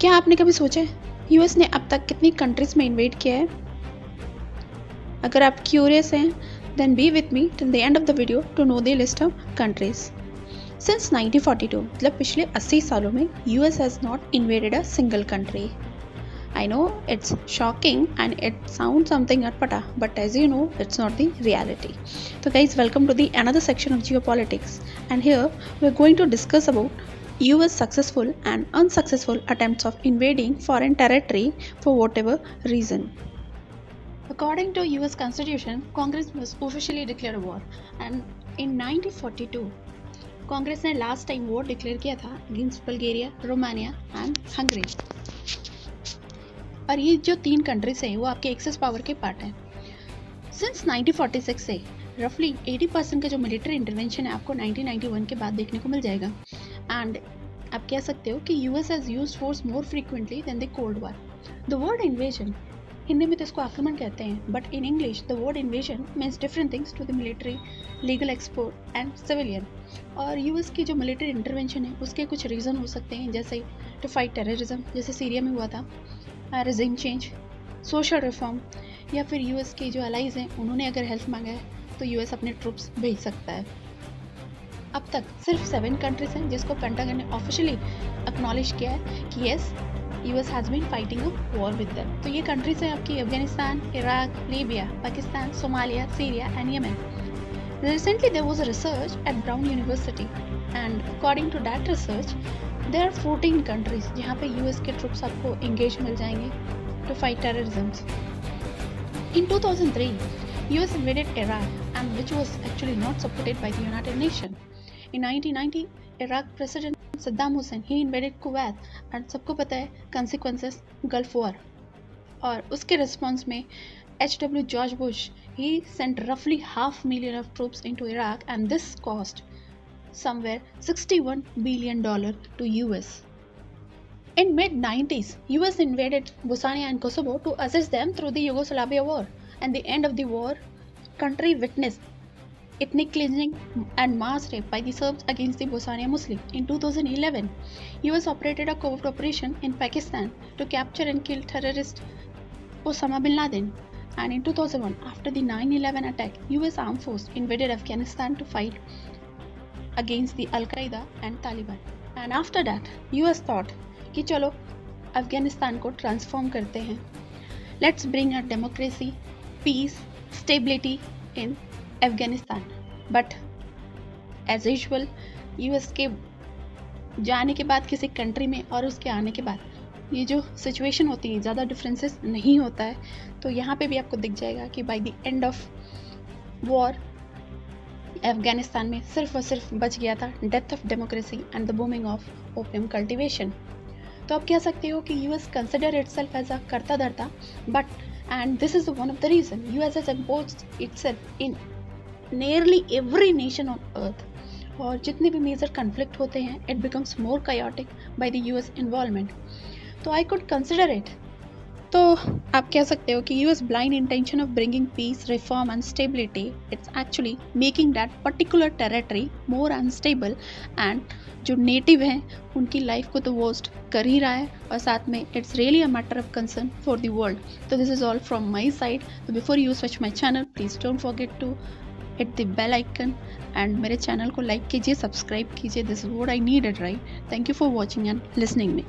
क्या आपने कभी सोचा है यूएस ने अब तक कितनी कंट्रीज में इन्वेड किया है? अगर आप क्यूरियस हैं then be with me till the end of the video to know the list of countries. Since 1942 मतलब पिछले 80 सालों में US has not invaded a single country. I know it's shocking and it sounds something atpata, but as you know it's not the reality. So guys, welcome to the another section of geopolitics, and here we're going to discuss about US successful and unsuccessful attempts of invading foreign territory for whatever reason. According to US Constitution, Congress must officially declare a war, and in 1942, Congress ने last time war declare किया था against Bulgaria, Romania and Hungary. और ये जो 3 countries हैं वो आपके access power के पार्ट हैं. Since 1946 से roughly 80% का जो military intervention है आपको 1991 के बाद देखने को मिल जाएगा. And आप कह सकते हो कि US has used force more frequently than the Cold War. The word invasion Hindi में तो इसको आक्रमण कहते हैं, but in English the word invasion means different things to the military, legal export and civilian. और यूएस की जो मिलिट्री इंटरवेंशन है उसके कुछ रीज़न हो सकते हैं, जैसे टू फाइट टेररिज्म, जैसे सीरिया में हुआ था, रिजीम चेंज, सोशल रिफॉर्म, या फिर यूएस के जो अलाइज हैं उन्होंने अगर हेल्प मांगा है तो यूएस अपने ट्रूप्स भेज सकता है. अब तक सिर्फ 7 कंट्रीज हैं जिसको पेंटागन ने ऑफिशियली एक्नॉलेज किया है कि yes US has been fighting a war with them. तो ये कंट्रीज हैं आपकी Afghanistan, Iraq, Libya, Pakistan, Somalia, Syria and Yemen. Recently there was a research at Brown University and according to that research there are 14 countries जहाँ पे US के troops आपको engage मिल जाएंगे to fight terrorism. In 2003 US invaded Iraq and which was actually not supported by the United Nations. In 1990 Iraq President Saddam Hussein he invaded Kuwait and सबको पता है consequences Gulf War. और उसके response में H.W. George Bush he sent roughly 500,000 of troops into Iraq and this cost somewhere $61 billion to US. In mid-90s US invaded Bosnia and Kosovo to assist them through the Yugoslavia war, and the end of the war country witnessed ethnic cleansing and mass rape by the Serbs against the Bosnian Muslims. In 2011, US operated a covert operation in Pakistan to capture and kill terrorist Osama bin Laden. And in 2001, after the 9/11 attack, US armed force invaded Afghanistan to fight against the Al-Qaeda and Taliban. And after that, US thought कि चलो अफगानिस्तान को transform करते हैं. Let's bring a democracy, peace, stability in Afghanistan. But as usual US के जाने के बाद किसी कंट्री में और उसके आने के बाद ये जो सिचुएशन होती है ज़्यादा डिफरेंसेस नहीं होता है. तो यहाँ पे भी आपको दिख जाएगा कि by the end of war Afghanistan में सिर्फ और सिर्फ बच गया था death of democracy and the booming of opium cultivation. तो आप कह सकते हो कि US consider itself as a करता धरता, but and this is one of the reason US has imposed itself in nearly every nation on earth. और जितने भी मेजर कन्फ्लिक्ट होते हैं it becomes more chaotic by the US involvement. तो I could consider it. तो आप कह सकते हो कि US blind intention of bringing peace, reform and stability it's actually making that particular territory more unstable, and जो नेटिव हैं उनकी लाइफ को तो वर्स्ट कर ही रहा है, और साथ में it's really a matter of concern for the world. तो this is all from my side. तो before you switch my channel please don't forget to hit the bell icon and मेरे चैनल को लाइक कीजिए, subscribe कीजिए. This is what I needed, right? Thank you for watching and listening me.